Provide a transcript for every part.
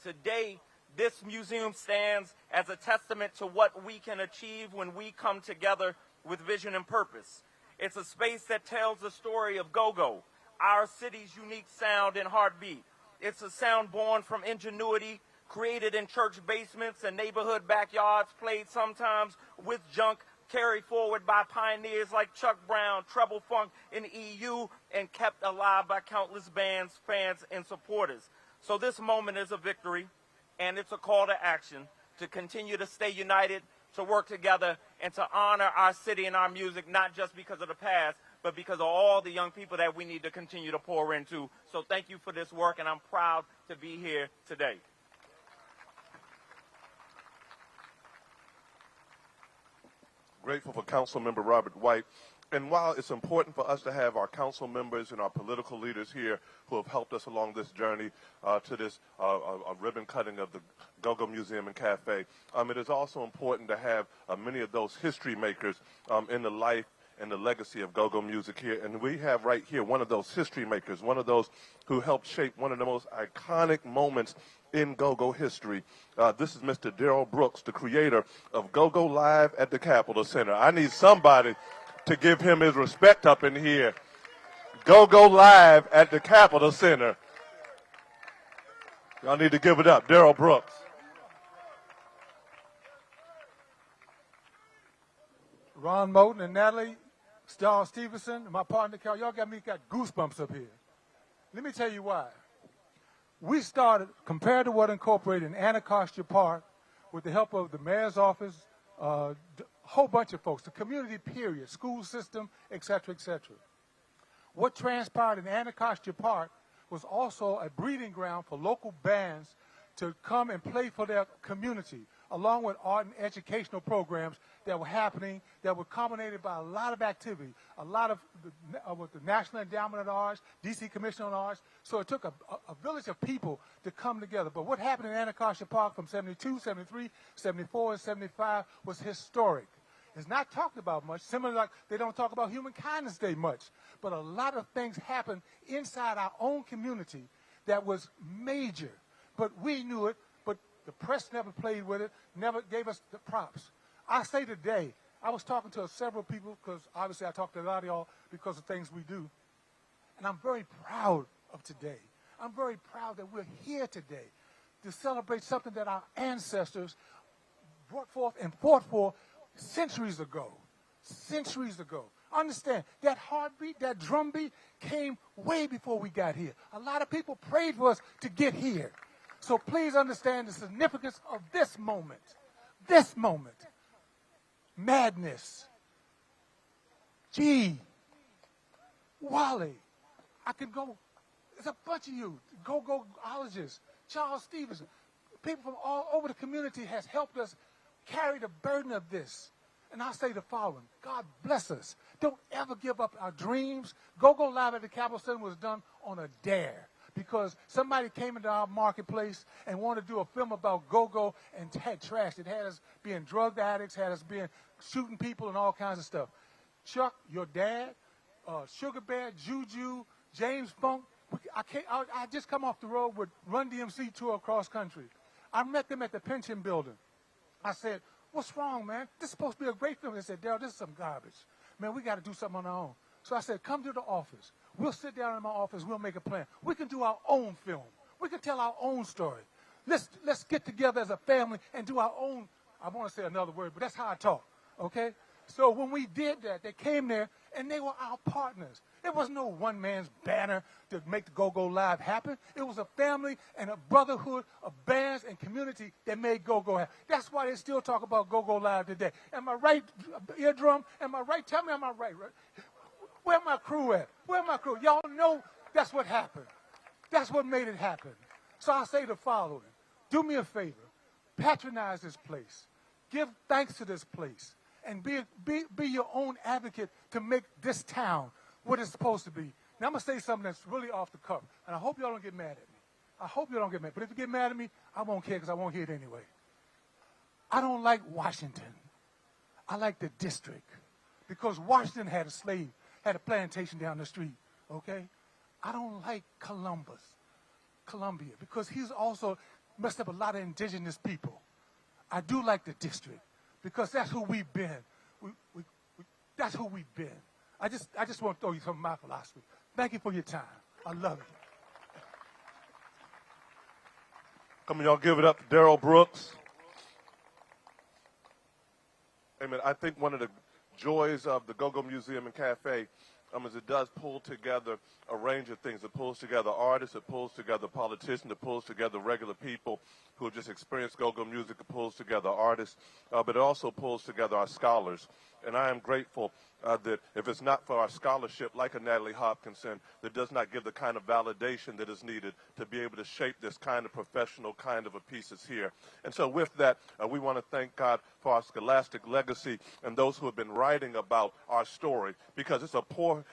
Today, this museum stands as a testament to what we can achieve when we come together with vision and purpose. It's a space that tells the story of go-go, our city's unique sound and heartbeat. It's a sound born from ingenuity, created in church basements and neighborhood backyards, played sometimes with junk, carried forward by pioneers like Chuck Brown, Treble Funk, and EU, and kept alive by countless bands, fans, and supporters. So this moment is a victory, and it's a call to action to continue to stay united, to work together, and to honor our city and our music, not just because of the past, but because of all the young people that we need to continue to pour into. So thank you for this work, and I'm proud to be here today. Grateful for Councilmember Robert White. And while it's important for us to have our council members and our political leaders here who have helped us along this journey to this ribbon cutting of the Go-Go Museum and Cafe, it is also important to have many of those history makers in the life and the legacy of go-go music here. And we have right here one of those history makers, one of those who helped shape one of the most iconic moments in go-go history. This is Mr. Darrell Brooks, the creator of Go-Go Live at the Capitol Center. I need somebody to give him his respect up in here. Go-Go Live at the Capitol Center. Y'all need to give it up. Darrell Brooks. Ron Moten and Natalie, Star Stevenson, and my partner Carol, y'all got goosebumps up here. Let me tell you why. We started Compare the Word Incorporated in Anacostia Park with the help of the mayor's office, a whole bunch of folks, the community period, school system, et cetera, et cetera. What transpired in Anacostia Park was also a breeding ground for local bands to come and play for their community, along with art and educational programs that were happening, that were culminated by a lot of activity, a lot of with the National Endowment of the Arts, D.C. Commission on Arts. So it took a village of people to come together. But what happened in Anacostia Park from 72, 73, 74, and 75 was historic. It's not talked about much, similar like they don't talk about Human Kindness Day much. But a lot of things happened inside our own community that was major. But we knew it, but the press never played with it, never gave us the props. I say today, I was talking to several people, because obviously I talk to a lot of y'all because of things we do, and I'm very proud of today. I'm very proud that we're here today to celebrate something that our ancestors brought forth and fought for centuries ago. Centuries ago. Understand, that heartbeat, that drum beat came way before we got here. A lot of people prayed for us to get here. So please understand the significance of this moment. This moment. Madness. G. Wally. I could go. There's a bunch of you. Go-go-ologists. Charles Stevenson. People from all over the community has helped us carry the burden of this. And I say the following. God bless us. Don't ever give up our dreams. Go-Go Live at the Capitol Center was done on a dare, because somebody came into our marketplace and wanted to do a film about go-go and had trashed it. Had us being drug addicts, had us being shooting people and all kinds of stuff. Chuck, your dad, Sugar Bear, Juju, James Funk. I just come off the road with Run DMC tour across country. I met them at the pension building. I said, "What's wrong, man? This is supposed to be a great film." They said, "Darrell, this is some garbage. Man, we got to do something on our own." So I said, "Come to the office. We'll sit down in my office. We'll make a plan. We can do our own film. We can tell our own story. Let's get together as a family and do our own." I want to say another word, but that's how I talk, okay? So when we did that, they came there, and they were our partners. There was no one man's banner to make the Go-Go Live happen. It was a family and a brotherhood of bands and community that made Go-Go happen. That's why they still talk about Go-Go Live today. Am I right, eardrum? Am I right? Tell me, am I right? Where my crew at? Where my crew? Y'all know that's what happened. That's what made it happen. So I say the following. Do me a favor. Patronize this place. Give thanks to this place. And be your own advocate to make this town what it's supposed to be. Now, I'm going to say something that's really off the cuff, and I hope y'all don't get mad at me. I hope you don't get mad. But if you get mad at me, I won't care, because I won't hear it anyway. I don't like Washington. I like the district, because Washington had a slave, had a plantation down the street, okay? I don't like Columbia, because he's also messed up a lot of indigenous people. I do like the district because that's who we've been. That's who we've been. I just want to throw you some of my philosophy. Thank you for your time. I love you. Come on, y'all give it up to Darrell Brooks. Amen. I think one of the joys of the Go-Go Museum and Cafe is it does pull together a range of things. It pulls together artists, it pulls together politicians, it pulls together regular people who have just experienced go-go music, it pulls together artists, but it also pulls together our scholars. And I am grateful that if it's not for our scholarship, like a Natalie Hopkinson, that does not give the kind of validation that is needed to be able to shape this kind of professional kind of a pieces here. And so with that, we want to thank God for our scholastic legacy and those who have been writing about our story, because it's a poor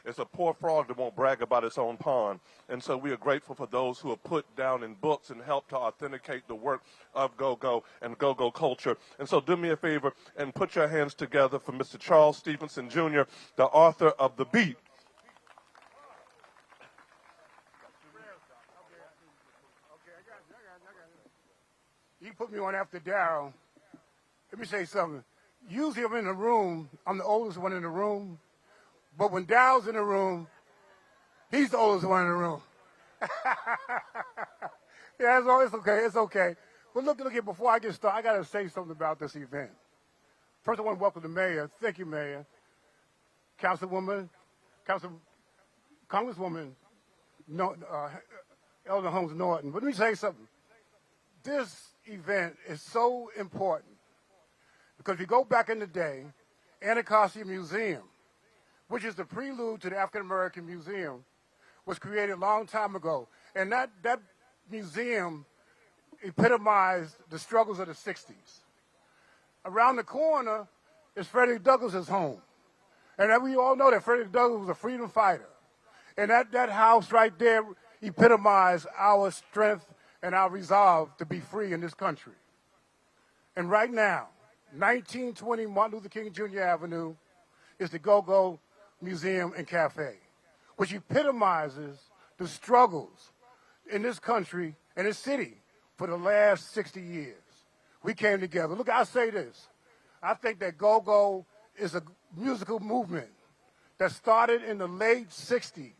frog that won't brag about its own pond. And so we are grateful for those who have put down in books and helped to authenticate the work of go-go and go-go culture. And so do me a favor and put your hands together for Mr. Charles Stevenson, Jr., the author of The Beat. You put me on after Darrell. Let me say something. Usually I'm in the room, I'm the oldest one in the room, but when Darrell's in the room, he's the oldest one in the room. Yeah, it's okay, it's okay. But look here, before I get started, I got to say something about this event. First, I want to welcome the mayor. Thank you, Mayor. Congresswoman, Elder Holmes Norton. But let me say something. This event is so important because if you go back in the day, Anacostia Museum, which is the prelude to the African American Museum, was created a long time ago. And that museum epitomized the struggles of the 60s. Around the corner is Frederick Douglass's home. And we all know that Frederick Douglass was a freedom fighter. And that house right there epitomized our strength and our resolve to be free in this country. And right now, 1920 Martin Luther King Jr. Avenue is the Go-Go Museum and Cafe, which epitomizes the struggles in this country and this city for the last 60 years. We came together. Look, I say this. I think that go-go is a musical movement that started in the late 60s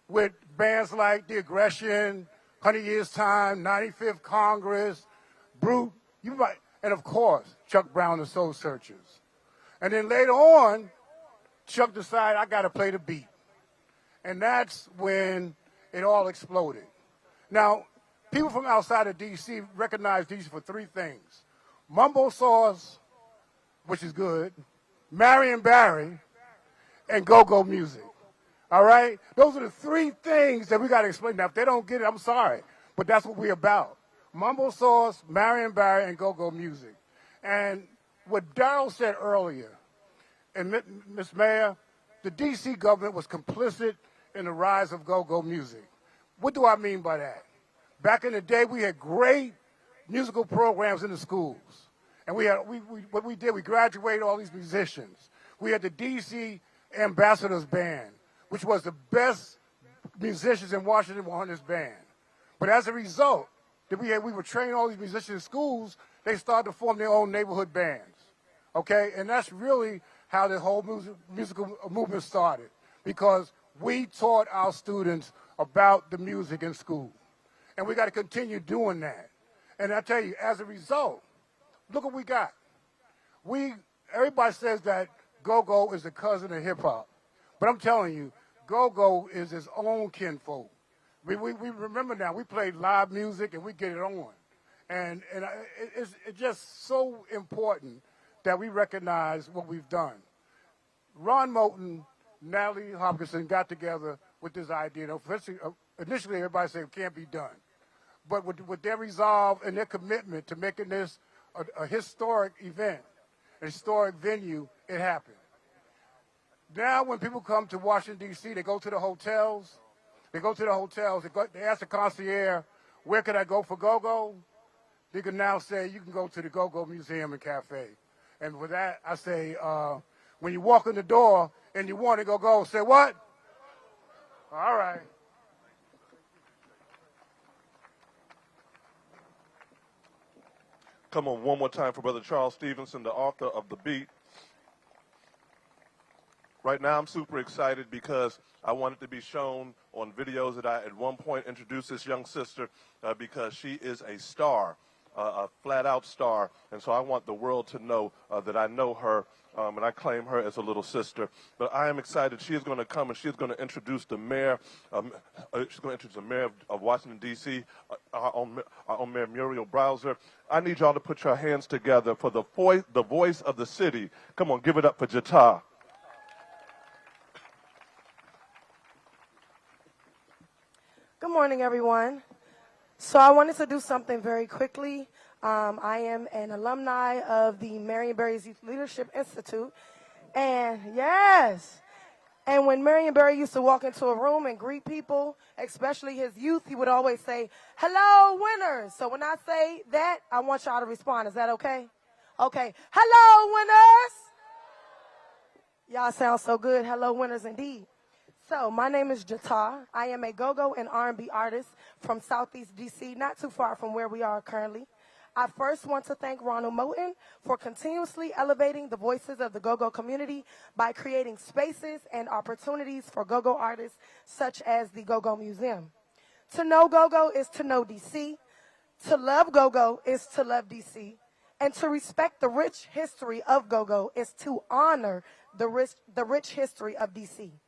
with bands like The Aggression, 100 Years' Time, 95th Congress, Brute, and of course, Chuck Brown and the Soul Searchers. And then later on, Chuck decided, I got to play the beat. And that's when it all exploded. Now, people from outside of D.C. recognize D.C. for three things. Mumbo sauce, which is good, Marion Barry, and go-go music. All right? Those are the three things that we got to explain. Now, if they don't get it, I'm sorry. But that's what we're about. Mumbo sauce, Marion Barry, and go-go music. And what Darrell said earlier, and Ms. Mayor, the D.C. government was complicit in the rise of go-go music. What do I mean by that? Back in the day, we had great musical programs in the schools. And what we did, we graduated all these musicians. We had the D.C. Ambassadors Band, which was the best musicians in Washington were on this band. But as a result, we were training all these musicians in schools, they started to form their own neighborhood bands. Okay? And that's really how the whole musical movement started, because we taught our students about the music in school. And we got to continue doing that. And I tell you, as a result, look what we got. Everybody says that go-go is the cousin of hip-hop. But I'm telling you, go-go is its own kinfolk. We remember now, we played live music and we get it on. And it's just so important that we recognize what we've done. Ron Moulton, Natalie Hopkinson got together with this idea. Initially, everybody said it can't be done. But with their resolve and their commitment to making this a historic event, a historic venue, it happened. Now when people come to Washington, D.C., they go to the hotels. They ask the concierge, where can I go for go-go? They can now say, you can go to the Go-Go Museum and Cafe. And with that, I say, when you walk in the door and you want to go, say what? All right. Come on, one more time for Brother Charles Stevenson, the author of The Beat. Right now, I'm super excited because I wanted to be shown on videos that I at one point introduced this young sister because she is a star, a flat-out star. And so I want the world to know that I know her, and I claim her as a little sister. But I am excited. She is going to come, and she is going to introduce the mayor. She's going to introduce the mayor of Washington, D.C., our own Mayor Muriel Bowser. I need y'all to put your hands together for the voice of the city. Come on, give it up for Jata. Good morning, everyone. So I wanted to do something very quickly. I am an alumni of the Marion Barry's Youth Leadership Institute. And yes, and when Marion Barry used to walk into a room and greet people, especially his youth, he would always say, "Hello, winners." So when I say that, I want y'all to respond. Is that okay? Okay. Hello, winners. Y'all sound so good. Hello, winners indeed. So, my name is Jata. I am a go-go and R&B artist from Southeast D.C., not too far from where we are currently. I first want to thank Ronald Moten for continuously elevating the voices of the go-go community by creating spaces and opportunities for go-go artists such as the Go-Go Museum. To know go-go is to know D.C., to love go-go is to love D.C., and to respect the rich history of go-go is to honor the rich history of D.C.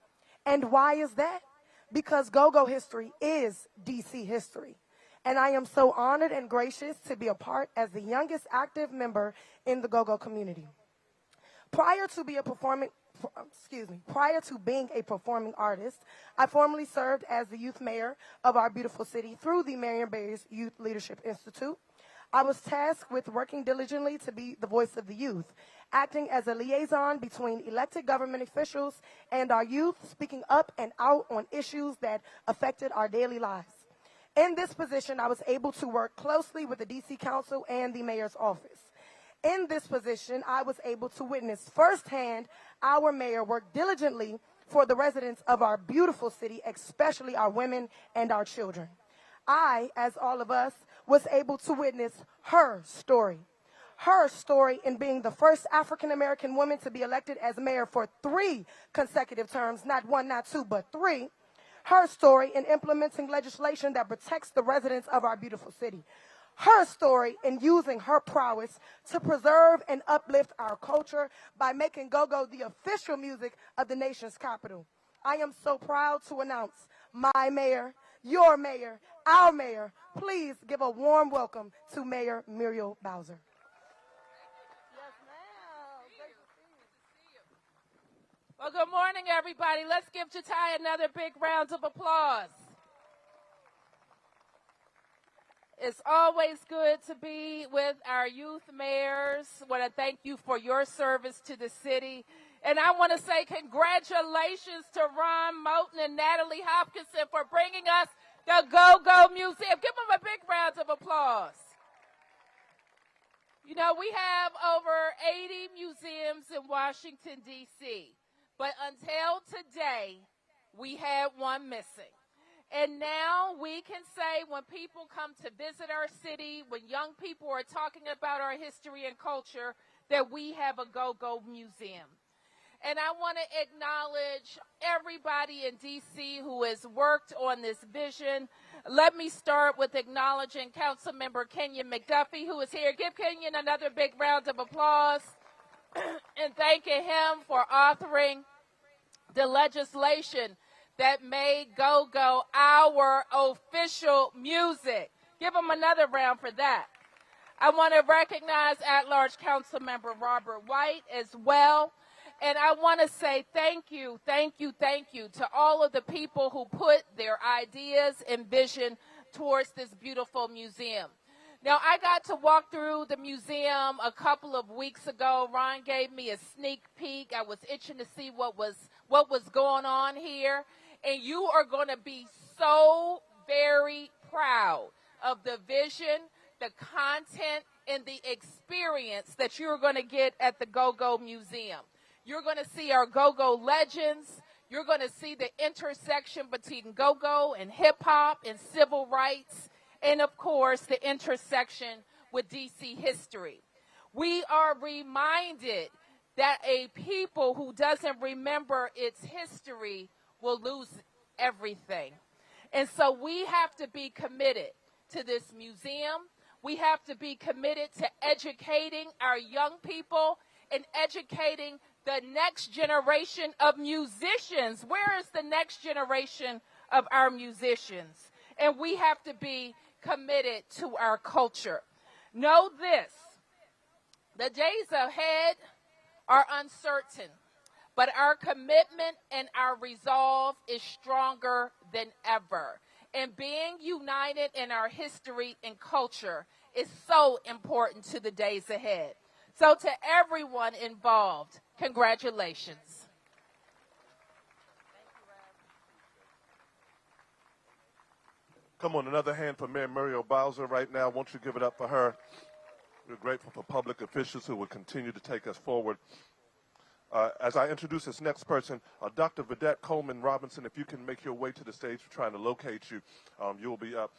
And why is that? Because go-go history is D.C. history. And I am so honored and gracious to be a part as the youngest active member in the go-go community. Prior to being a performing artist, I formerly served as the youth mayor of our beautiful city through the Marion Barry's Youth Leadership Institute. I was tasked with working diligently to be the voice of the youth, acting as a liaison between elected government officials and our youth, speaking up and out on issues that affected our daily lives. In this position, I was able to work closely with the D.C. Council and the mayor's office. In this position, I was able to witness firsthand our mayor work diligently for the residents of our beautiful city, especially our women and our children. I, as all of us, was able to witness her story in being the first African-American woman to be elected as mayor for 3 consecutive terms, not 1, not 2, but 3. Her story in implementing legislation that protects the residents of our beautiful city. Her story in using her prowess to preserve and uplift our culture by making go-go the official music of the nation's capital. I am so proud to announce my mayor, your mayor, our mayor. Please give a warm welcome to Mayor Muriel Bowser. Well, good morning, everybody. Let's give Jatai another big round of applause. It's always good to be with our youth mayors. I want to thank you for your service to the city. And I want to say congratulations to Ron Moten and Natalie Hopkinson for bringing us the Go-Go Museum. Give them a big round of applause. You know, we have over 80 museums in Washington, D.C., but until today, we had one missing. And now we can say when people come to visit our city, when young people are talking about our history and culture, that we have a Go-Go Museum. And I want to acknowledge everybody in D.C. who has worked on this vision. Let me start with acknowledging Councilmember Kenyon McDuffie, who is here. Give Kenyon another big round of applause. And thanking him for authoring the legislation that made go-go our official music. Give him another round for that. I want to recognize at-large Councilmember Robert White as well. And I want to say thank you to all of the people who put their ideas and vision towards this beautiful museum. Now, I got to walk through the museum a couple of weeks ago. Ron gave me a sneak peek. I was itching to see what was going on here. And you are going to be so very proud of the vision, the content, and the experience that you're going to get at the Go-Go Museum. You're going to see our go-go legends. You're going to see the intersection between go-go and hip-hop and civil rights. And, of course, the intersection with DC history. We are reminded that a people who doesn't remember its history will lose everything. And so we have to be committed to this museum. We have to be committed to educating our young people and educating the next generation of musicians. Where is the next generation of our musicians? And we have to be committed to our culture. Know this, the days ahead are uncertain, but our commitment and our resolve is stronger than ever. And being united in our history and culture is so important to the days ahead. So to everyone involved, congratulations. Come on, another hand for Mayor Muriel Bowser right now. Won't you give it up for her? We're grateful for public officials who will continue to take us forward. As I introduce this next person, Dr. Vedette Coleman Robinson, if you can make your way to the stage, we're trying to locate you. You'll be up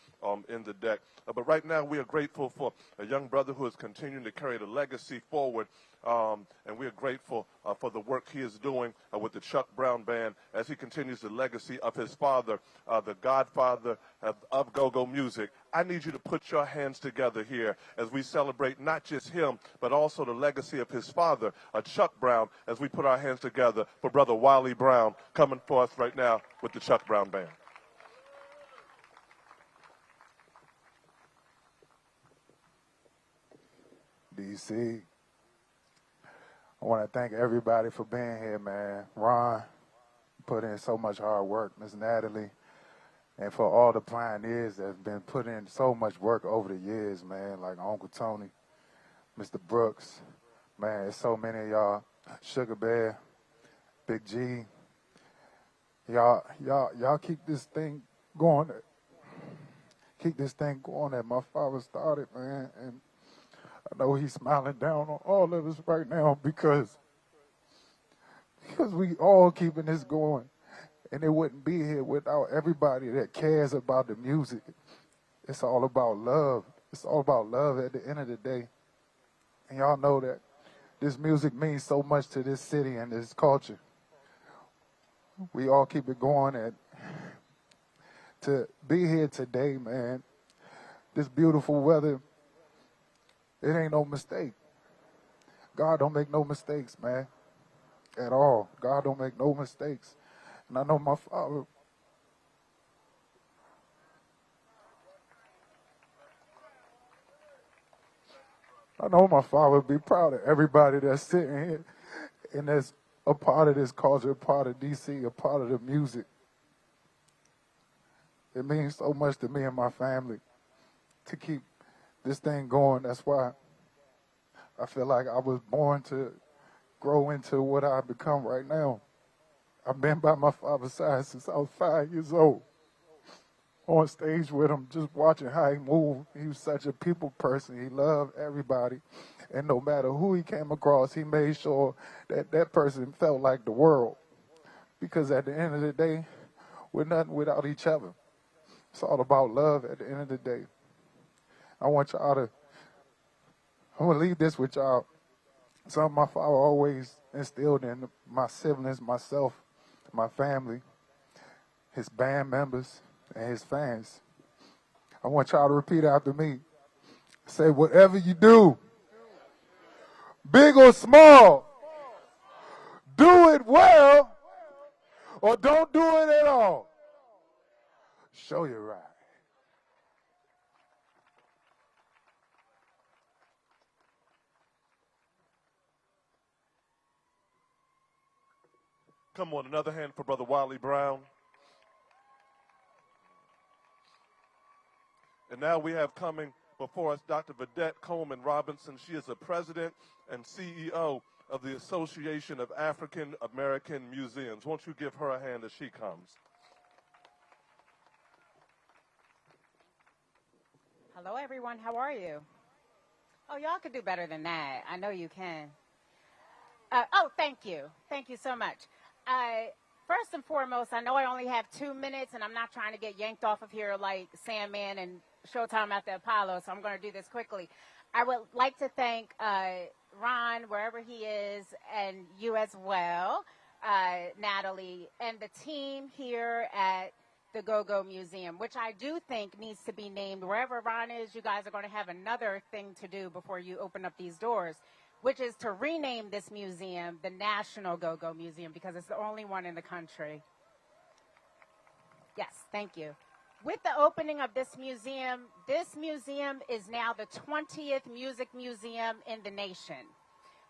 in the deck. But right now, we are grateful for a young brother who is continuing to carry the legacy forward. And we are grateful for the work he is doing with the Chuck Brown Band as he continues the legacy of his father, the godfather of go-go music. I need you to put your hands together here as we celebrate not just him, but also the legacy of his father, Chuck Brown, as we put our hands together for Brother Wiley Brown coming forth right now with the Chuck Brown Band. DC, I want to thank everybody for being here, man. Ron put in so much hard work, Miss Natalie, and for all the pioneers that have been put in so much work over the years, man, like Uncle Tony, Mr. Brooks, man, there's so many of y'all, Sugar Bear, Big G, y'all keep this thing going. Keep this thing going that my father started, man, and I know he's smiling down on all of us right now because we all keeping this going. And it wouldn't be here without everybody that cares about the music. It's all about love. It's all about love at the end of the day. And y'all know that this music means so much to this city and this culture. We all keep it going. And to be here today, man, this beautiful weather, it ain't no mistake. God don't make no mistakes, man, at all. God don't make no mistakes. And I know my father, would be proud of everybody that's sitting here and that's a part of this culture, a part of DC, a part of the music. It means so much to me and my family to keep this thing going. That's why I feel like I was born to grow into what I've become right now. I've been by my father's side since I was 5 years old. On stage with him, just watching how he moved. He was such a people person. He loved everybody. And no matter who he came across, he made sure that that person felt like the world. Because at the end of the day, we're nothing without each other. It's all about love at the end of the day. I'm going to leave this with y'all. Something my father always instilled in my siblings, myself, my family, his band members, and his fans. I want y'all to repeat after me. Say, whatever you do, big or small, do it well or don't do it at all. Show you right. Come on, another hand for Brother Wiley Brown. And now we have coming before us Dr. Vedette Coleman Robinson. She is the president and CEO of the Association of African American Museums. Won't you give her a hand as she comes? Hello, everyone. How are you? Oh, y'all could do better than that. I know you can. Thank you. Thank you so much. First and foremost, I know I only have 2 minutes, and I'm not trying to get yanked off of here like Sandman and showtime at the Apollo, so I'm going to do this quickly. I would like to thank Ron, wherever he is, and you as well, Natalie, and the team here at the Go-Go Museum, which I do think needs to be named. Wherever Ron is, you guys are going to have another thing to do before you open up these doors, which is to rename this museum the National Go-Go Museum, because it's the only one in the country. Yes, thank you. With the opening of this museum is now the 20th music museum in the nation.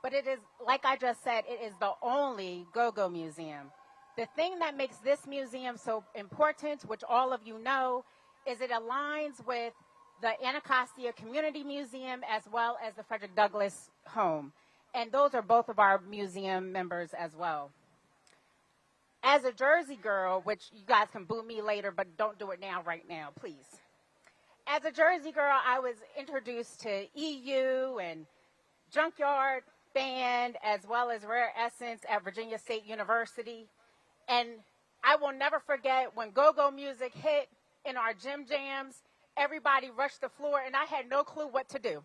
But it is, like I just said, it is the only go-go museum. The thing that makes this museum so important, which all of you know, is it aligns with the Anacostia Community Museum as well as the Frederick Douglass Home. And those are both of our museum members as well. As a Jersey girl, which you guys can boo me later, but don't do it now, right now, please. As a Jersey girl, I was introduced to EU and Junkyard Band, as well as Rare Essence at Virginia State University. And I will never forget when go-go music hit in our gym jams, everybody rushed the floor, and I had no clue what to do.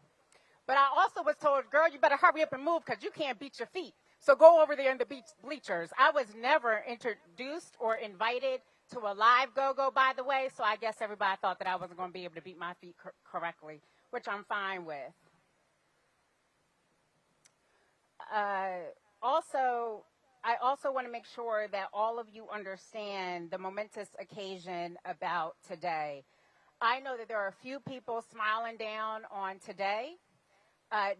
But I also was told, girl, you better hurry up and move because you can't beat your feet. So go over there in the bleachers. I was never introduced or invited to a live go-go, by the way, so I guess everybody thought that I wasn't going to be able to beat my feet correctly, which I'm fine with. I also want to make sure that all of you understand the momentous occasion about today. I know that there are a few people smiling down on today.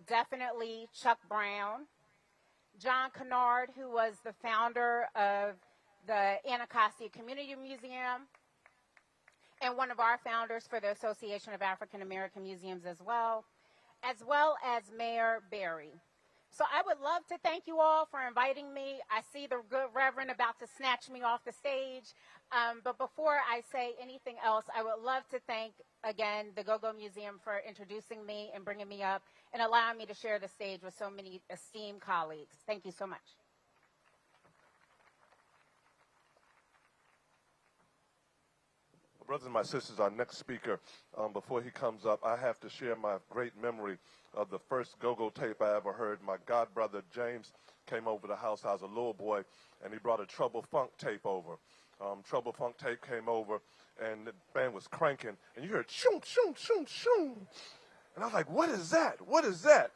Definitely Chuck Brown, John Kennard, who was the founder of the Anacostia Community Museum, and one of our founders for the Association of African American Museums as well as Mayor Berry. So I would love to thank you all for inviting me. I see the good Reverend about to snatch me off the stage. But before I say anything else, I would love to thank, again, the Go-Go Museum for introducing me and bringing me up and allowing me to share the stage with so many esteemed colleagues. Thank you so much. Brothers and my sisters, our next speaker, before he comes up, I have to share my great memory of the first go-go tape I ever heard. My godbrother James came over to the house. I was a little boy, and he brought a Trouble Funk tape over. Trouble Funk tape came over, and the band was cranking, and you heard shoom, shoom, shoom, shoom. And I was like, what is that? What is that?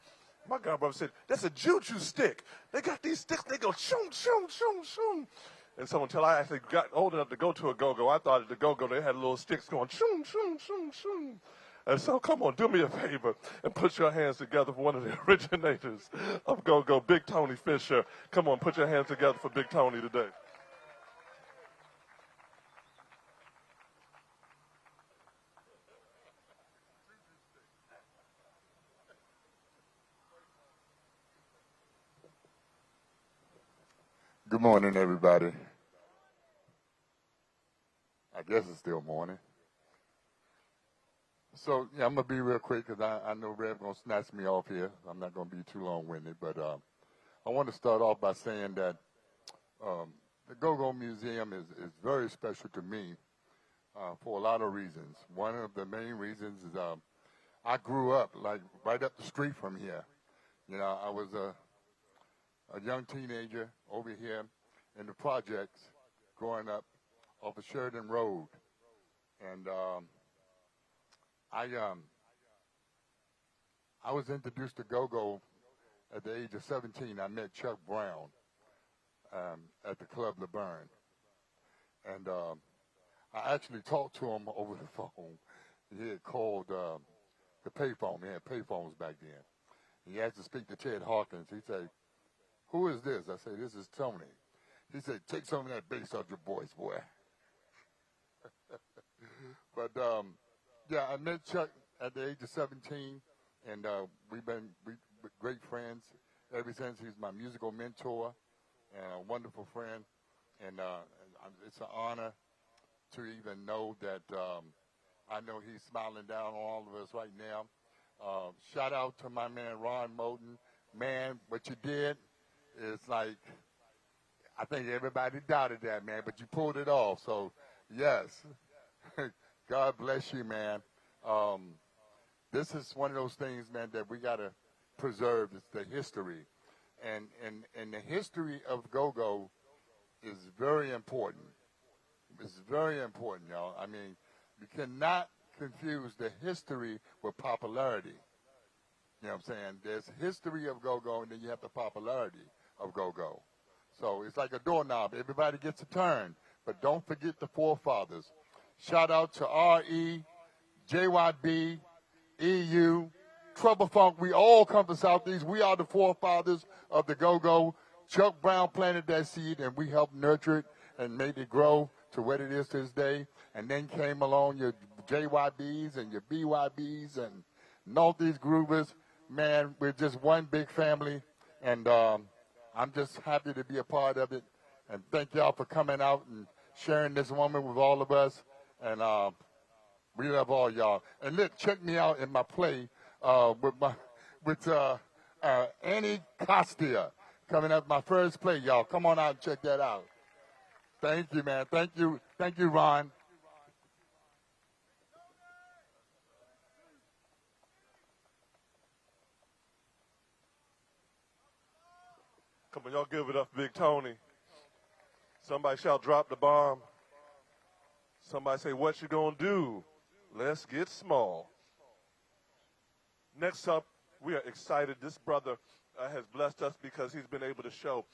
My godbrother said, that's a juju stick. They got these sticks, they go shoom, shoom, shoom, shoom. And so until I actually got old enough to go to a go-go, I thought at the go-go they had little sticks going shoom, shoom, shoom, shoom. And so come on, do me a favor and put your hands together for one of the originators of go-go, Big Tony Fisher. Come on, put your hands together for Big Tony today. Good morning, everybody. I guess it's still morning. So, yeah, I'm going to be real quick because I know Rev's going to snatch me off here. I'm not going to be too long-winded, but I want to start off by saying that the Go-Go Museum is very special to me for a lot of reasons. One of the main reasons is I grew up, like, right up the street from here. You know, I was a young teenager over here in the projects growing up off of Sheridan Road. And I was introduced to go-go at the age of 17. I met Chuck Brown at the Club LeBaron. And I actually talked to him over the phone. He had called the payphone. He had payphones back then. He asked to speak to Ted Hawkins. He said, who is this? I said, this is Tony. He said, take some of that bass out your voice, boy. But, yeah, I met Chuck at the age of 17, and we've been great friends ever since. He's my musical mentor and a wonderful friend. And it's an honor to even know that I know he's smiling down on all of us right now. Shout out to my man, Ron Moten. Man, what you did is like, I think everybody doubted that, man, but you pulled it off. So, yes, God bless you, man. This is one of those things, man, that we got to preserve. It's the history. And the history of go-go is very important. It's very important, y'all. I mean, you cannot confuse the history with popularity. You know what I'm saying? There's history of go-go, and then you have the popularity of go-go. So it's like a doorknob. Everybody gets a turn. But don't forget the forefathers. Shout out to R.E., JYB, EU, Trouble Funk. We all come from Southeast. We are the forefathers of the go-go. Chuck Brown planted that seed, and we helped nurture it and made it grow to what it is to this day. And then came along your JYBs and your BYBs and all these groovers. Man, we're just one big family, and I'm just happy to be a part of it. And thank y'all for coming out and sharing this moment with all of us. And we love all y'all. And look, check me out in my play with Anacostia coming up. My first play, y'all. Come on out and check that out. Thank you, man. Thank you, Ron. Come on, y'all give it up, Big Tony. Somebody shout, drop the bomb. Somebody say, what you gonna do? Let's get small. Next up, we are excited. This brother has blessed us because he's been able to show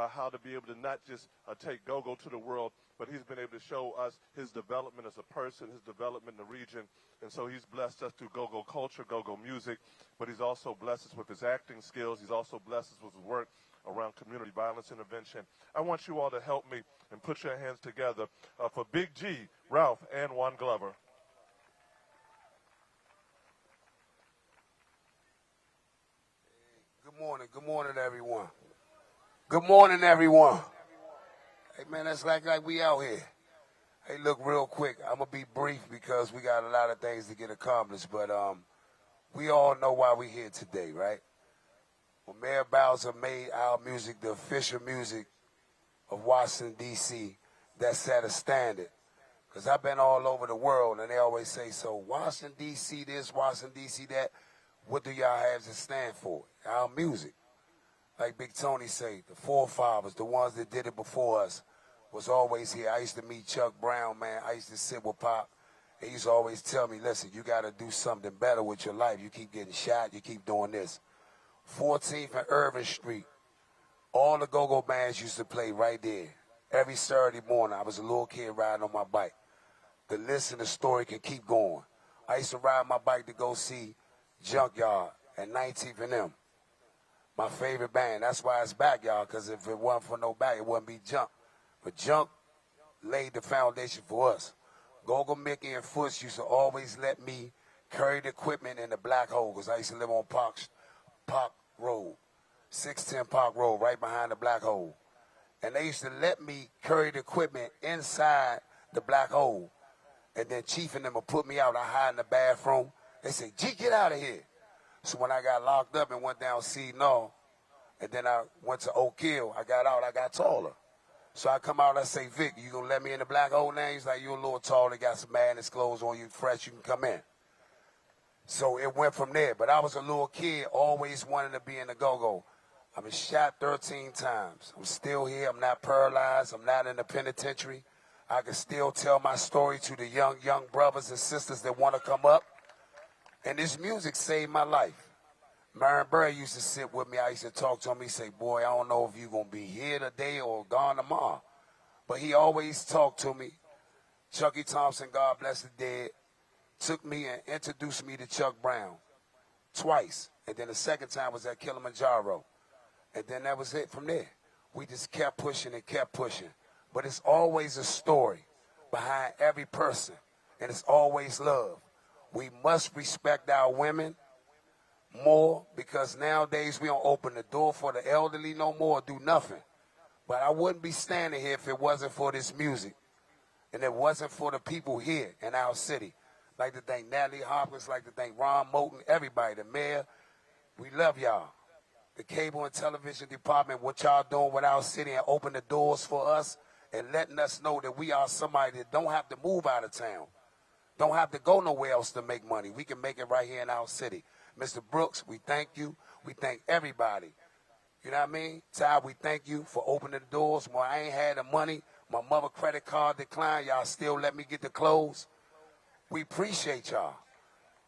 how to be able to not just take go-go to the world, but he's been able to show us his development as a person, his development in the region. And so he's blessed us through go-go culture, go-go music, but he's also blessed us with his acting skills. He's also blessed us with his work around community violence intervention. I want you all to help me and put your hands together for Big G, Ralph, and Juan Glover. Good morning, everyone. Good morning, everyone. Hey, man, that's like we out here. Hey, look, real quick, I'm going to be brief because we got a lot of things to get accomplished, but we all know why we're here today, right? When Mayor Bowser made our music the official music of Washington, D.C., that set a standard. Because I've been all over the world, and they always say, so Washington, D.C. this, Washington, D.C. that. What do y'all have to stand for? Our music. Like Big Tony say, the forefathers, the ones that did it before us, was always here. I used to meet Chuck Brown, man. I used to sit with Pop. He used to always tell me, listen, you got to do something better with your life. You keep getting shot. You keep doing this. 14th and Irving Street. All the go-go bands used to play right there. Every Saturday morning, I was a little kid riding on my bike. The list and the story can keep going. I used to ride my bike to go see Junkyard and 19th and them. My favorite band. That's why it's back, y'all, because if it wasn't for no back, it wouldn't be Junk. But Junk laid the foundation for us. Go-Go Mickey and Foots used to always let me carry the equipment in the black hole, because I used to live on Park Road, 610 Park Road, right behind the black hole. And they used to let me carry the equipment inside the black hole. And then Chief and them would put me out. I hide in the bathroom. They say, G, get out of here. So when I got locked up and went down C-Null, and then I went to Oak Hill, I got out, I got taller. So I come out, I say, Vic, you gonna let me in the black hole now? He's like, you a little taller, got some madness clothes on you, fresh, you can come in. So it went from there. But I was a little kid, always wanting to be in the go-go. I've been shot 13 times. I'm still here. I'm not paralyzed. I'm not in the penitentiary. I can still tell my story to the young brothers and sisters that want to come up. And this music saved my life. Marion Burr used to sit with me. I used to talk to him. He say, boy, I don't know if you're going to be here today or gone tomorrow. But he always talked to me. Chucky Thompson, God bless the dead, took me and introduced me to Chuck Brown twice. And then the second time was at Kilimanjaro. And then that was it from there. We just kept pushing and kept pushing. But it's always a story behind every person. And it's always love. We must respect our women more, because nowadays we don't open the door for the elderly no more or do nothing. But I wouldn't be standing here if it wasn't for this music. And it wasn't for the people here in our city. Like to thank Natalie Hopkins, like to thank Ron Moulton, everybody, the mayor. We love y'all. The cable and television department, what y'all doing with our city and open the doors for us and letting us know that we are somebody that don't have to move out of town. Don't have to go nowhere else to make money. We can make it right here in our city. Mr. Brooks, we thank you. We thank everybody. You know what I mean? Ty, we thank you for opening the doors. When I ain't had the money, my mother credit card declined, y'all still let me get the clothes. We appreciate y'all.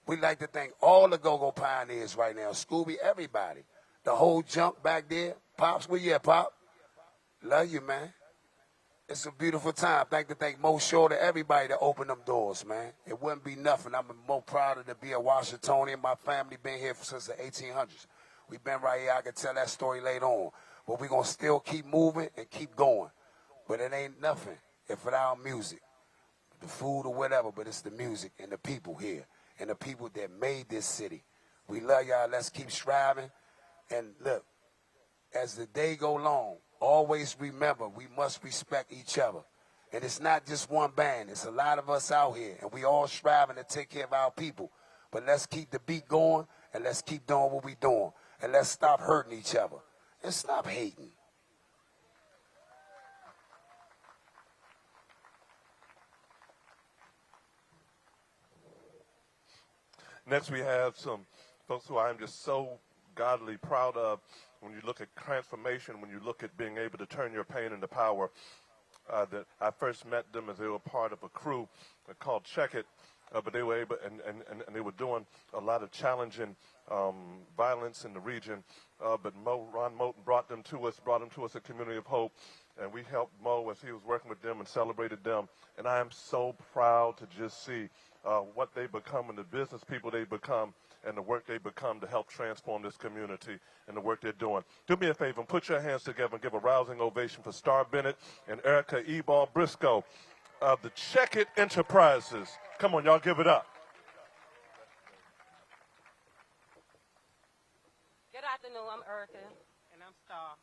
We'd like to thank all the go-go pioneers right now. Scooby, everybody. The whole junk back there. Pops, where you at, Pop? Love you, man. It's a beautiful time. Thank Mo Shorter, everybody that opened them doors, man. It wouldn't be nothing. I'm more proud to be a Washingtonian. My family been here since the 1800s. We've been right here. I can tell that story later on. But we're going to still keep moving and keep going. But it ain't nothing if without music, the food or whatever, but it's the music and the people here and the people that made this city. We love y'all. Let's keep striving. And look, as the day go long, always remember we must respect each other. And it's not just one band. It's a lot of us out here, and we all striving to take care of our people. But let's keep the beat going, and let's keep doing what we doing. And let's stop hurting each other and stop hating. Next, we have some folks who I am just so godly proud of. When you look at transformation, when you look at being able to turn your pain into power, that I first met them as they were part of a crew called Check It, but they were able, and they were doing a lot of challenging violence in the region. But Ron Moten brought them to us at Community of Hope, and we helped Mo as he was working with them and celebrated them. And I am so proud to just see what they become and the business people they become and the work they become to help transform this community and the work they're doing. Do me a favor and put your hands together and give a rousing ovation for Star Bennett and Erica Ebal Briscoe of the Check It Enterprises. Come on, y'all, give it up. Good afternoon, I'm Erica. And I'm Star.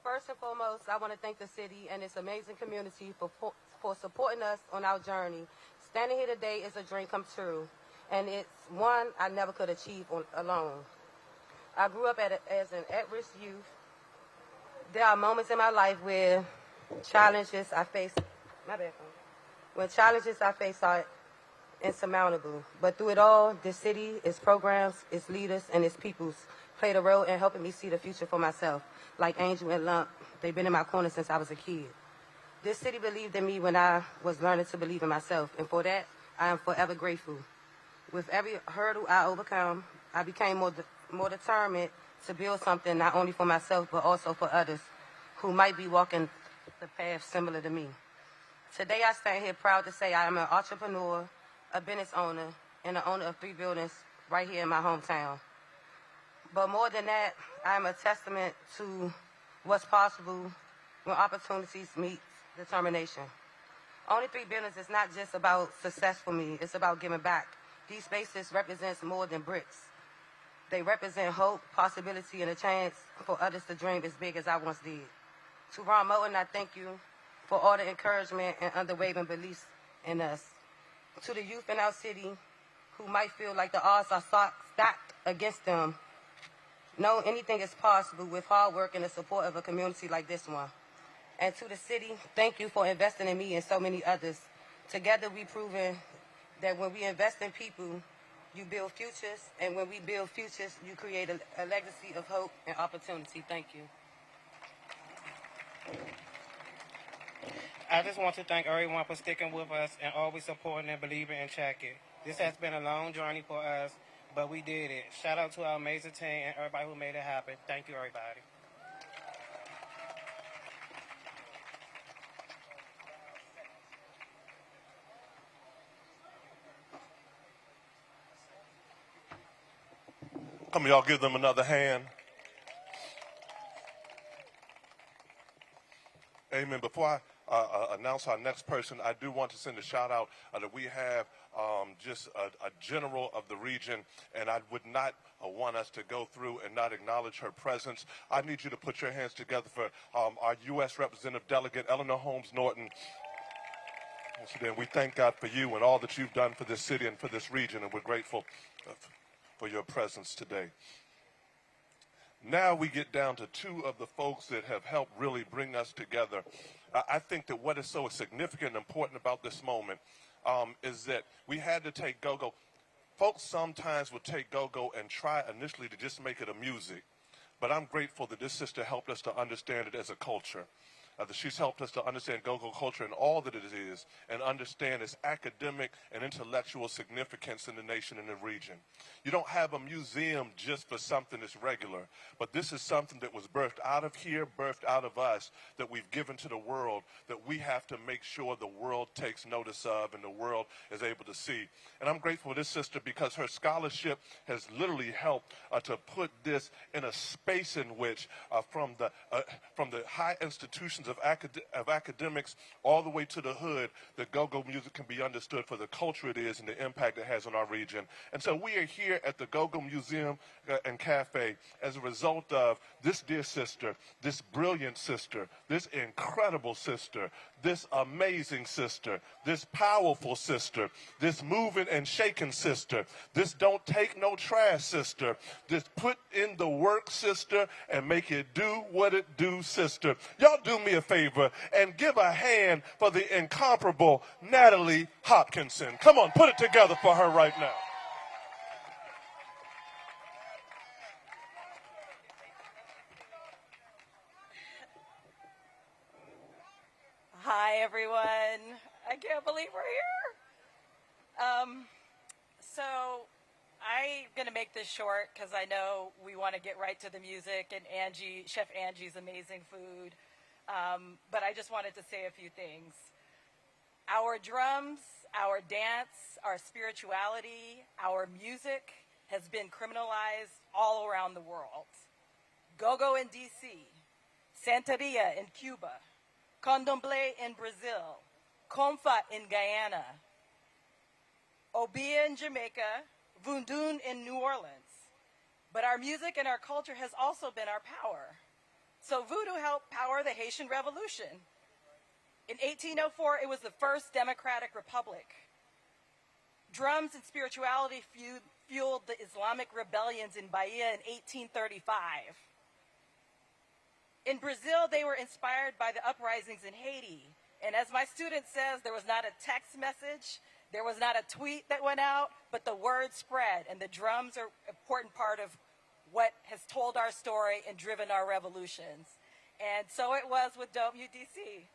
First and foremost, I want to thank the city and its amazing community for supporting us on our journey. Standing here today is a dream come true, and it's one I never could achieve alone. I grew up as an at-risk youth. There are moments in my life where challenges I face are insurmountable. But through it all, this city, its programs, its leaders, and its peoples played a role in helping me see the future for myself. Like Angel and Lump, they've been in my corner since I was a kid. This city believed in me when I was learning to believe in myself, and for that, I am forever grateful. With every hurdle I overcome, I became more determined to build something not only for myself, but also for others who might be walking the path similar to me. Today, I stand here proud to say I am an entrepreneur, a business owner, and the owner of 3 buildings right here in my hometown. But more than that, I am a testament to what's possible when opportunities meet determination. Owning 3 buildings is not just about success for me, it's about giving back. These spaces represent more than bricks. They represent hope, possibility, and a chance for others to dream as big as I once did. To Ron Moten, I thank you for all the encouragement and unwavering beliefs in us. To the youth in our city who might feel like the odds are stacked against them, know anything is possible with hard work and the support of a community like this one. And to the city, thank you for investing in me and so many others. Together, we've proven that when we invest in people, you build futures, and when we build futures, you create a legacy of hope and opportunity. Thank you. I just want to thank everyone for sticking with us and always supporting and believing in Check It. This has been a long journey for us, but we did it. Shout out to our amazing team and everybody who made it happen. Thank you, everybody. Come on, y'all, give them another hand. Amen. Before I announce our next person, I do want to send a shout out that we have just a general of the region, and I would not want us to go through and not acknowledge her presence. I need you to put your hands together for our U.S. Representative Delegate Eleanor Holmes Norton. Once again, we thank God for you and all that you've done for this city and for this region, and we're grateful for your presence today. Now we get down to 2 of the folks that have helped really bring us together. I think that what is so significant and important about this moment is that we had to take go-go. Folks sometimes would take go-go and try initially to just make it a music. But I'm grateful that this sister helped us to understand it as a culture. That she's helped us to understand go-go culture and all that it is, and understand its academic and intellectual significance in the nation and the region. You don't have a museum just for something that's regular, but this is something that was birthed out of here, birthed out of us, that we've given to the world, that we have to make sure the world takes notice of and the world is able to see. And I'm grateful for this sister because her scholarship has literally helped to put this in a space in which from the high institutions of academics all the way to the hood, the go-go music can be understood for the culture it is and the impact it has on our region. And so we are here at the Go-Go Museum and Cafe as a result of this dear sister, this brilliant sister, this incredible sister, this amazing sister, this powerful sister, this moving and shaking sister, this don't take no trash sister, this put in the work sister and make it do what it do sister. Y'all do me a favor and give a hand for the incomparable Natalie Hopkinson. Come on, put it together for her right now. Hi, everyone. I can't believe we're here. So I'm going to make this short because I know we want to get right to the music and Chef Angie's amazing food. But I just wanted to say a few things. Our drums, our dance, our spirituality, our music has been criminalized all around the world. Go-go in D.C., Santeria in Cuba, Candomblé in Brazil, Comfa in Guyana, Obia in Jamaica, Voodoo in New Orleans. But our music and our culture has also been our power. So voodoo helped power the Haitian Revolution. In 1804, it was the first democratic republic. Drums and spirituality fueled the Islamic rebellions in Bahia in 1835. In Brazil, they were inspired by the uprisings in Haiti. And as my student says, there was not a text message, there was not a tweet that went out, but the word spread, and the drums are an important part of what has told our story and driven our revolutions. And so it was with Dope UDC.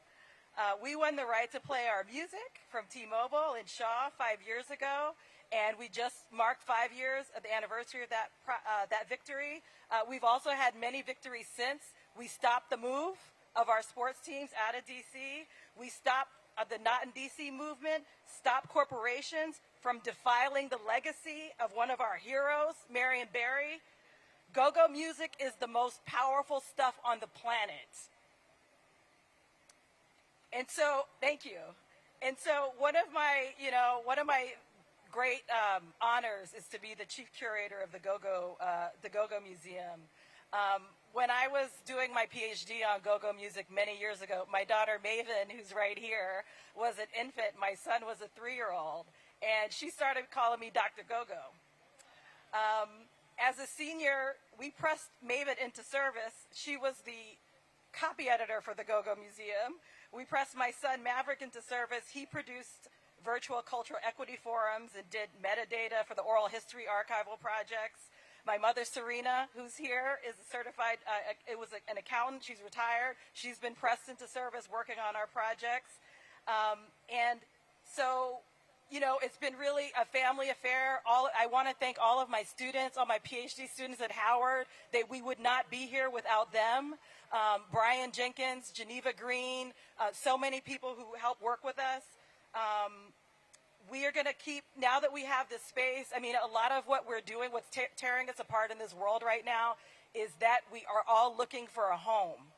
We won the right to play our music from T-Mobile in Shaw 5 years ago, and we just marked 5 years of the anniversary of that victory. We've also had many victories since. We stopped the move of our sports teams out of D.C. We stopped the Not in D.C. movement, stopped corporations from defiling the legacy of one of our heroes, Marion Barry. Go-go music is the most powerful stuff on the planet. And so, thank you. And so one of my great honors is to be the chief curator of the Go-Go Museum. When I was doing my PhD on go-go music many years ago, my daughter Maven, who's right here, was an infant. My son was a 3-year-old, and she started calling me Dr. Go-Go. As a senior, we pressed Maven into service. She was the copy editor for the Go-Go Museum. We pressed my son Maverick into service. He produced virtual cultural equity forums and did metadata for the oral history archival projects. My mother, Serena, who's here, is a certified, an accountant. She's retired. She's been pressed into service working on our projects. And so, it's been really a family affair. I want to thank all of my students, all my PhD students at Howard. We would not be here without them. Brian Jenkins, Geneva Green, so many people who help work with us. We are going to keep, now that we have this space, a lot of what we're doing, what's tearing us apart in this world right now, is that we are all looking for a home.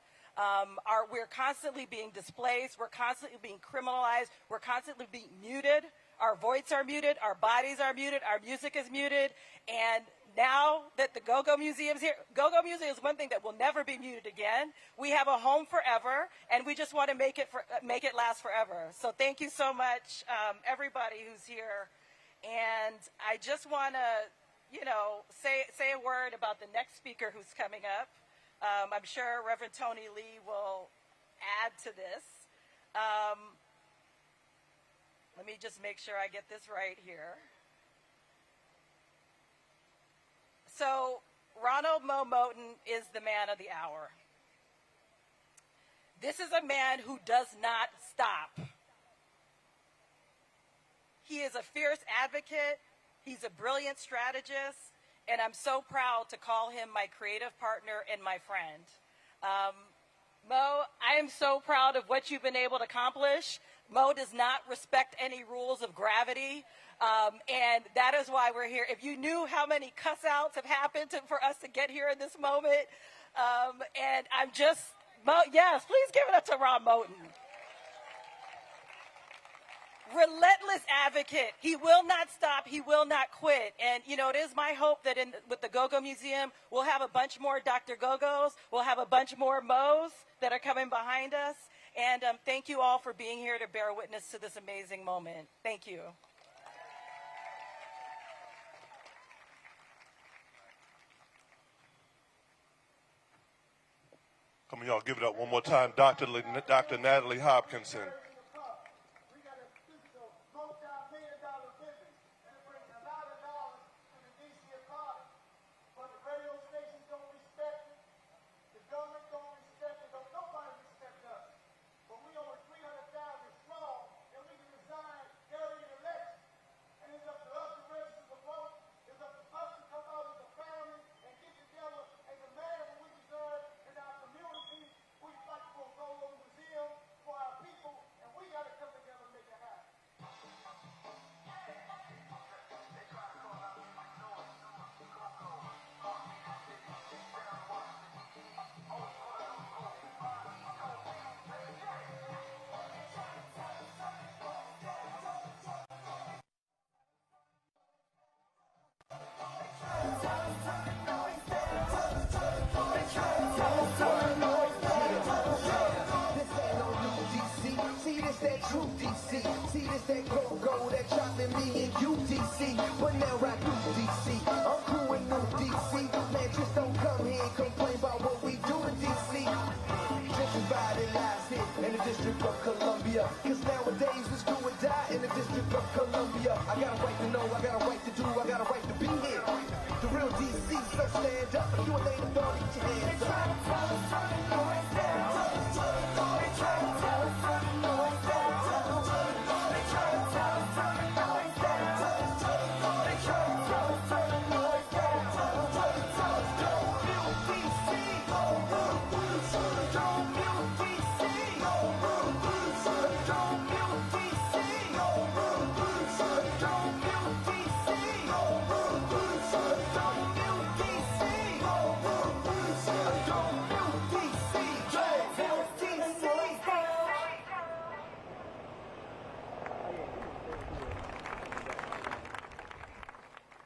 We're constantly being displaced. We're constantly being criminalized. We're constantly being muted. Our voices are muted. Our bodies are muted. Our music is muted. And now that the Go-Go Museum's here, Go-Go Museum is one thing that will never be muted again. We have a home forever, and we just want to make it last forever. So thank you so much, everybody who's here. And I just want to, say a word about the next speaker who's coming up. I'm sure Reverend Tony Lee will add to this. Let me just make sure I get this right here. So Ronald Mo Moten is the man of the hour. This is a man who does not stop. He is a fierce advocate. He's a brilliant strategist. And I'm so proud to call him my creative partner and my friend. Mo, I am so proud of what you've been able to accomplish. Mo does not respect any rules of gravity. And that is why we're here. If you knew how many cuss outs have happened for us to get here in this moment, and I'm just, Mo, yes, please give it up to Ron Moten. Relentless advocate. He will not stop. He will not quit. And, you know, it is my hope that with the Go-Go Museum, we'll have a bunch more Dr. Go-Go's. We'll have a bunch more Mo's that are coming behind us. And thank you all for being here to bear witness to this amazing moment. Thank you. Come on, y'all, give it up one more time. Dr. Natalie Hopkinson.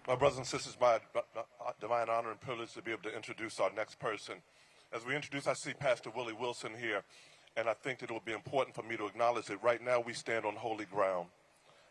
My brothers and sisters, my divine honor and privilege to be able to introduce our next person. As we introduce, I see Pastor Willie Wilson here, and I think that it will be important for me to acknowledge that right now we stand on holy ground.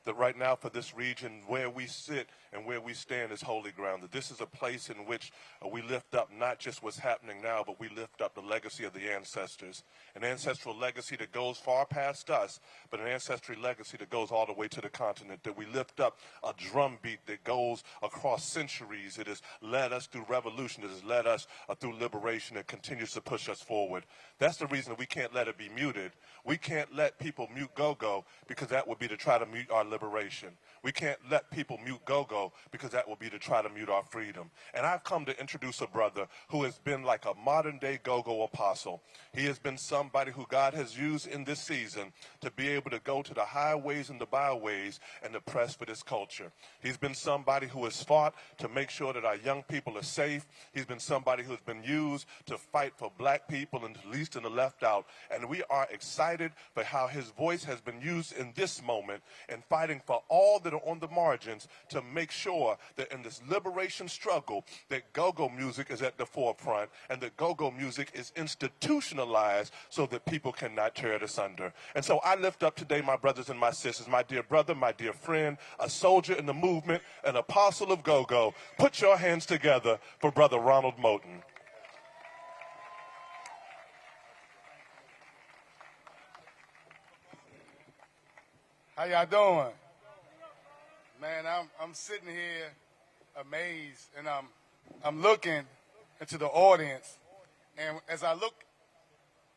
That right now for this region, where we sit and where we stand is holy ground. That this is a place in which we lift up not just what's happening now, but we lift up the legacy of the ancestors. An ancestral legacy that goes far past us, but an ancestral legacy that goes all the way to the continent. That we lift up a drumbeat that goes across centuries. It has led us through revolution. It has led us through liberation and continues to push us forward. That's the reason that we can't let it be muted. We can't let people mute go-go because that would be to try to mute our liberation. We can't let people mute go-go because that will be to try to mute our freedom. And I've come to introduce a brother who has been like a modern-day go-go apostle. He has been somebody who God has used in this season to be able to go to the highways and the byways and to press for this culture. He's been somebody who has fought to make sure that our young people are safe. He's been somebody who's been used to fight for black people and the least and the left out. And we are excited for how his voice has been used in this moment in fighting for all that are on the margins to make sure that in this liberation struggle that go-go music is at the forefront and that go-go music is institutionalized so that people cannot tear it asunder. And so I lift up today my brothers and my sisters, my dear brother, my dear friend, a soldier in the movement, an apostle of go-go. Put your hands together for Brother Ronald Moten. How y'all doing? Man, I'm sitting here amazed, and I'm looking into the audience, and as I look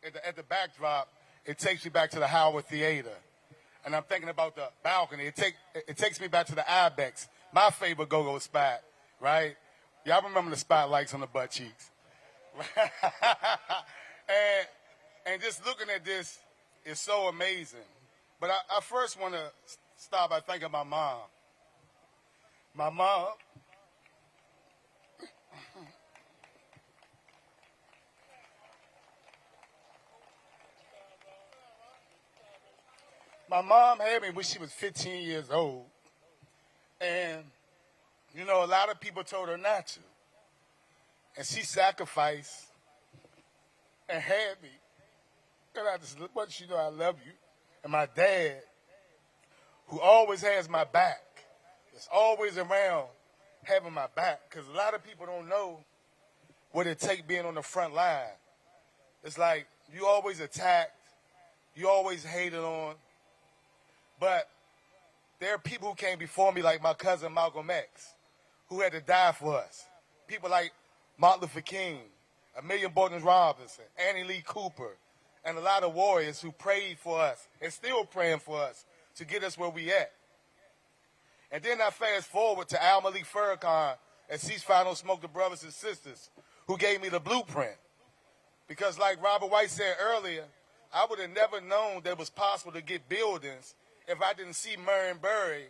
at the backdrop, it takes me back to the Howard Theater, and I'm thinking about the balcony. It takes me back to the Ibex, my favorite go-go spot, right? Y'all remember the spotlights on the butt cheeks, and just looking at this is so amazing. But I first want to start by thanking my mom. My mom, had me when she was 15 years old. And, you know, a lot of people told her not to. And she sacrificed and had me. And I just want you to know I love you. And my dad, who always has my back, is always around having my back, because a lot of people don't know what it takes being on the front line. It's like you always attacked, you always hated on, but there are people who came before me, like my cousin Malcolm X, who had to die for us. People like Martin Luther King, Amelia Bolton Robinson, Annie Lee Cooper, and a lot of warriors who prayed for us and still praying for us to get us where we at. And then I fast forward to Al Malik Farrakhan and Ceasefire Don't Smoke, the brothers and sisters who gave me the blueprint. Because like Robert White said earlier, I would have never known that it was possible to get buildings if I didn't see Marion Barry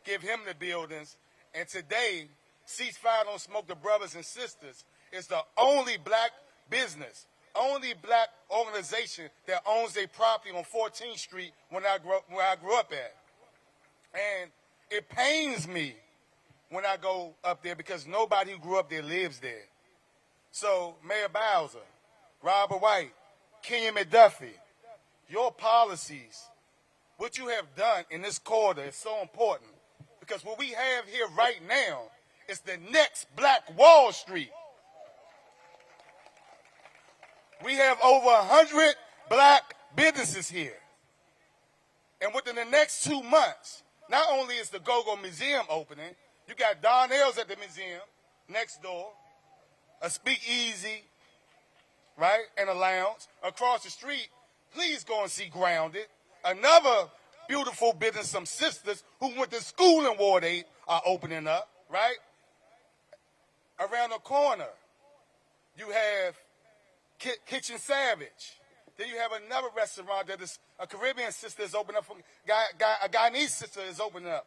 give him the buildings. And today, Ceasefire Don't Smoke, the brothers and sisters is the only black business, only black organization that owns a property on 14th Street where I grew up at. And it pains me when I go up there because nobody who grew up there lives there. So, Mayor Bowser, Robert White, Kenya McDuffie, your policies, what you have done in this corridor is so important because what we have here right now is the next Black Wall Street. We have over 100 black businesses here. And within the next 2 months, not only is the Go-Go Museum opening, you got Darnell's at the museum next door, a speakeasy, right, and a lounge. Across the street, please go and see Grounded. Another beautiful business, some sisters who went to school in Ward 8 are opening up, right? Around the corner, you have Kitchen Savage. Then you have another restaurant that is a Caribbean sister is opening up. A Guyanese sister is opening up.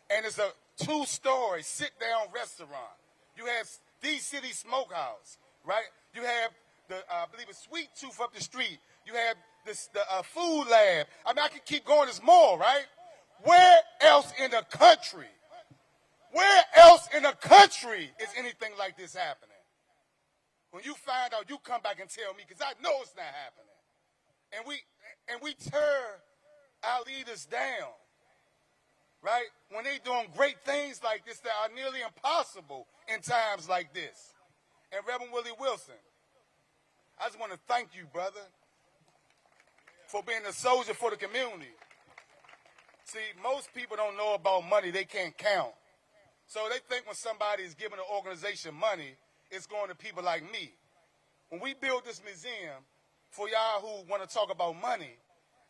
And it's a 2-story sit-down restaurant. You have D City Smokehouse, right? You have I believe it's Sweet Tooth up the street. You have the food lab. I mean, I can keep going. There's more, right? Where else in the country is anything like this happening? When you find out, you come back and tell me, because I know it's not happening. And we tear our leaders down, right? When they doing great things like this that are nearly impossible in times like this. And Reverend Willie Wilson, I just want to thank you, brother, for being a soldier for the community. See, most people don't know about money they can't count. So they think when somebody is giving an organization money, it's going to people like me. When we built this museum, for y'all who want to talk about money,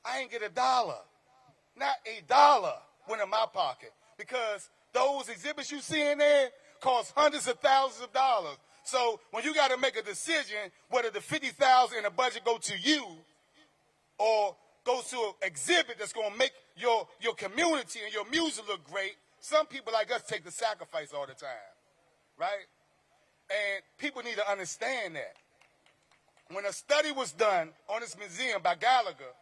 I ain't get $1. Not $1 went in my pocket. Because those exhibits you see in there cost hundreds of thousands of dollars. So when you got to make a decision whether the $50,000 in the budget go to you or goes to an exhibit that's going to make your community and your music look great, some people like us take the sacrifice all the time, right? And people need to understand that. When a study was done on this museum by Gallagher,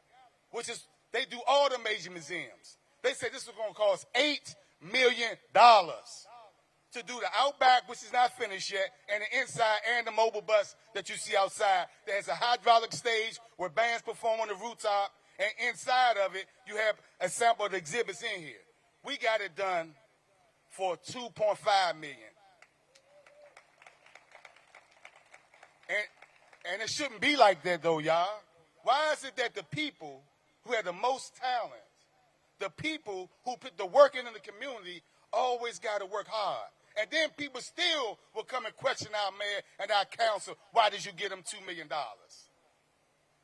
which is, they do all the major museums, they said this was going to cost $8 million to do the Outback, which is not finished yet, and the inside and the mobile bus that you see outside. There's a hydraulic stage where bands perform on the rooftop, and inside of it, you have a sample of the exhibits in here. We got it done for $2.5 million. And it shouldn't be like that, though, y'all. Why is it that the people who have the most talent, the people who put the work in the community always got to work hard. And then people still will come and question our mayor and our council, why did you get them $2 million?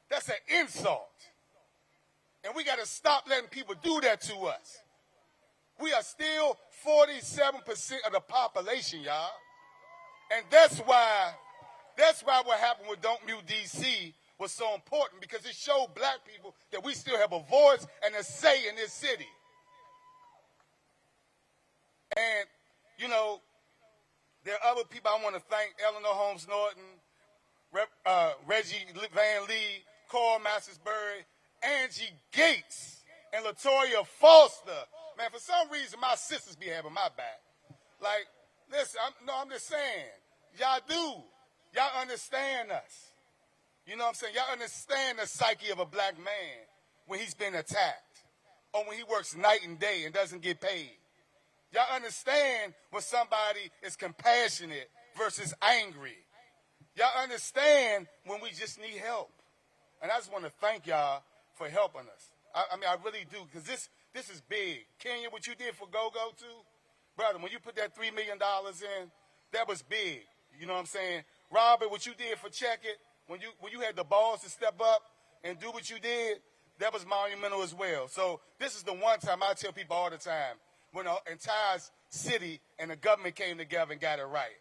That's an insult. And we got to stop letting people do that to us. We are still 47% of the population, y'all. And that's why what happened with Don't Mute DC was so important, because it showed black people that we still have a voice and a say in this city. And, you know, there are other people I want to thank: Eleanor Holmes Norton, Reggie Van Lee, Cole Mastersbury, Angie Gates, and LaToya Foster. Man, for some reason, my sisters be having my back. Like, listen, I'm just saying, y'all do. Y'all understand us. You know what I'm saying? Y'all understand the psyche of a black man when he's been attacked, or when he works night and day and doesn't get paid. Y'all understand when somebody is compassionate versus angry. Y'all understand when we just need help. And I just want to thank y'all for helping us. I mean, I really do, because this is big. Kenya, what you did for GoGo too, brother, when you put that $3 million in, that was big. You know what I'm saying? Robert, what you did for Check It, when you had the balls to step up and do what you did, that was monumental as well. So this is the one time I tell people all the time, when the entire city and the government came together and got it right.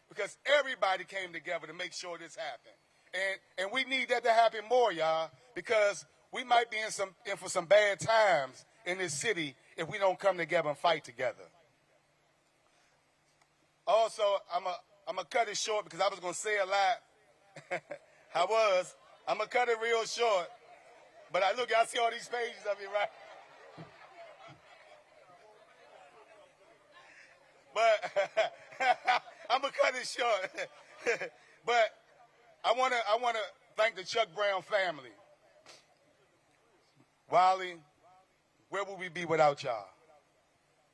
Because everybody came together to make sure this happened. And we need that to happen more, y'all, because we might be in for some bad times in this city if we don't come together and fight together. Also, I'm gonna cut it short because I was gonna say a lot. I'm gonna cut it real short. But look, y'all see all these pages of me, right? But I'm gonna cut it short. But I wanna thank the Chuck Brown family. Wiley, where would we be without y'all?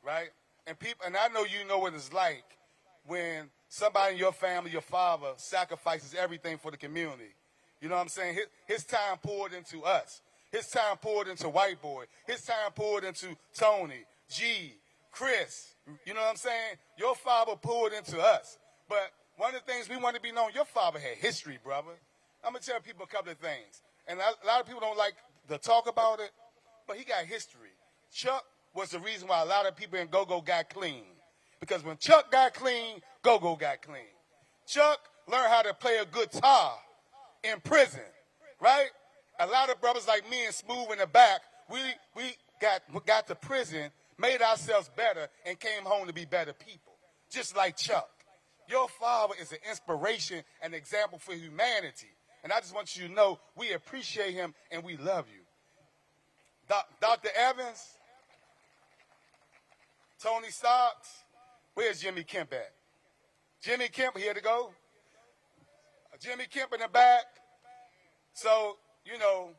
Right? And I know you know what it's like when somebody in your family, your father, sacrifices everything for the community. You know what I'm saying? His time poured into us. His time poured into White Boy. His time poured into Tony, G, Chris. You know what I'm saying? Your father poured into us. But one of the things we want to be known, your father had history, brother. I'm going to tell people a couple of things. And a lot of people don't like to talk about it, but he got history. Chuck was the reason why a lot of people in GoGo got clean. Because when Chuck got clean, GoGo got clean. Chuck learned how to play a guitar in prison, right? A lot of brothers like me and Smooth in the back, we got to prison, made ourselves better, and came home to be better people, just like Chuck. Your father is an inspiration and example for humanity. And I just want you to know we appreciate him and we love you. Dr. Evans, Tony Stocks, where's Jimmy Kemp at? Jimmy Kemp, here to go. Jimmy Kemp in the back. So, you know,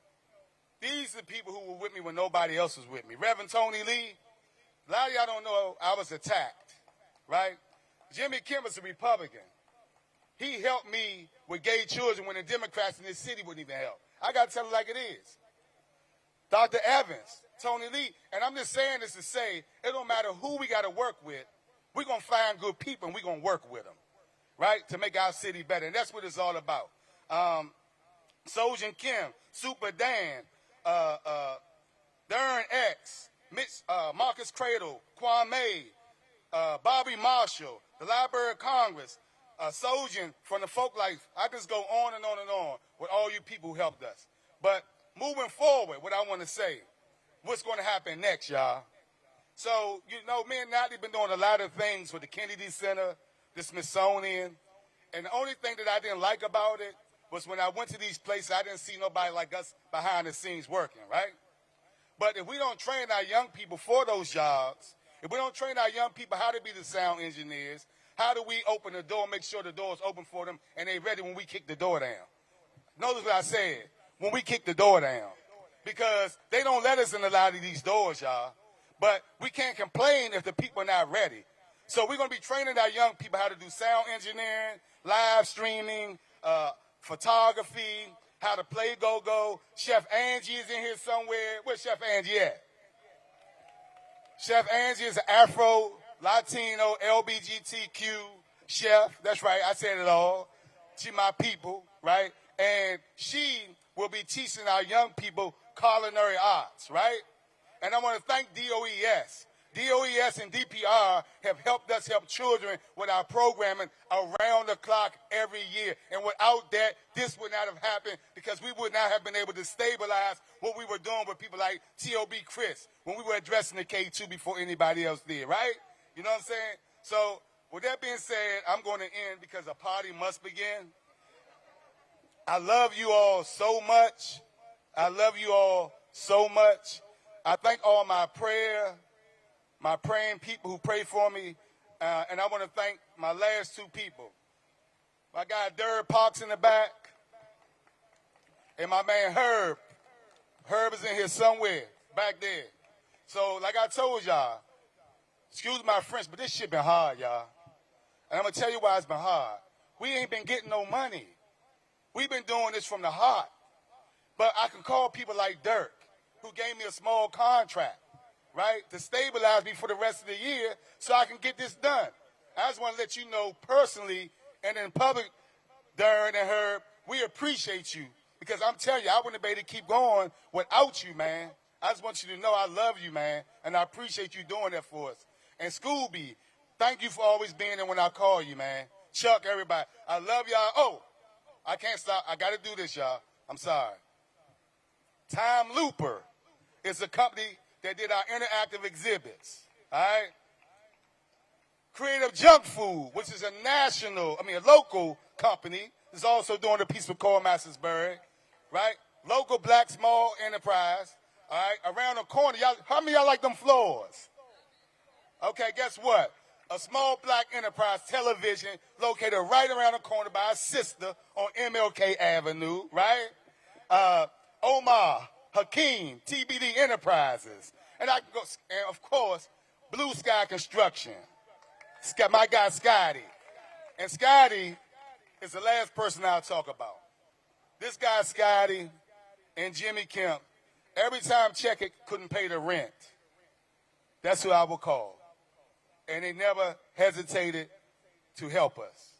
these are the people who were with me when nobody else was with me. Reverend Tony Lee, a lot of y'all don't know I was attacked, right? Jimmy Kemp is a Republican. He helped me with gay children when the Democrats in this city wouldn't even help. I got to tell it like it is. Dr. Evans, Tony Lee, and I'm just saying this to say, it don't matter who we got to work with, we're going to find good people and we're going to work with them, right, to make our city better. And that's what it's all about. Sojin Kim, Super Dan, Darren X, Marcus Cradle, Kwame, Bobby Marshall, the Library of Congress, Sojin from the Folk Life. I just go on and on and on with all you people who helped us. But moving forward, what I want to say, what's going to happen next, y'all? So, you know, me and Natalie been doing a lot of things with the Kennedy Center, the Smithsonian, and the only thing that I didn't like about it was when I went to these places, I didn't see nobody like us behind the scenes working, right? But if we don't train our young people for those jobs, if we don't train our young people how to be the sound engineers, how do we open the door, make sure the door is open for them, and they ready when we kick the door down? Notice what I said, when we kick the door down. Because they don't let us in a lot of these doors, y'all. But we can't complain if the people are not ready. So we're going to be training our young people how to do sound engineering, live streaming, photography, how to play go-go. Chef Angie is in here somewhere. Where's Chef Angie at? Chef Angie is an Afro, Latino, LBGTQ chef. That's right, I said it all. She my people, right? And she will be teaching our young people culinary arts, right? And I want to thank DOES. DOES and DPR have helped us help children with our programming around the clock every year. And without that, this would not have happened because we would not have been able to stabilize what we were doing with people like T.O.B. Chris when we were addressing the K2 before anybody else did, right? You know what I'm saying? So with that being said, I'm going to end because a party must begin. I love you all so much. I love you all so much. I thank all my praying people who pray for me, and I want to thank my last two people. My guy Derek Parks in the back, and my man Herb. Herb is in here somewhere, back there. So, like I told y'all, excuse my French, but this shit been hard, y'all. And I'm going to tell you why it's been hard. We ain't been getting no money. We've been doing this from the heart. But I can call people like Dirk, who gave me a small contract, right, to stabilize me for the rest of the year so I can get this done. I just want to let you know personally and in public, Darren and Herb, we appreciate you because I'm telling you, I wouldn't be able to keep going without you, man. I just want you to know I love you, man, and I appreciate you doing that for us. And Scooby, thank you for always being there when I call you, man. Chuck, everybody, I love y'all. Oh, I can't stop. I got to do this, y'all. I'm sorry. Time Looper is a company that did our interactive exhibits, all right? Creative Junk Food, which is a local company, is also doing a piece with Cole Mastersburg, right? Local black small enterprise, all right? Around the corner, y'all, how many of y'all like them floors? Okay, guess what? A small black enterprise television located right around the corner by a sister on MLK Avenue, right? Omar Hakeem, TBD Enterprises. And I can go, and of course, Blue Sky Construction. My guy, Scotty. And Scotty is the last person I'll talk about. This guy, Scotty, and Jimmy Kemp, every time Check It couldn't pay the rent, that's who I would call. And they never hesitated to help us.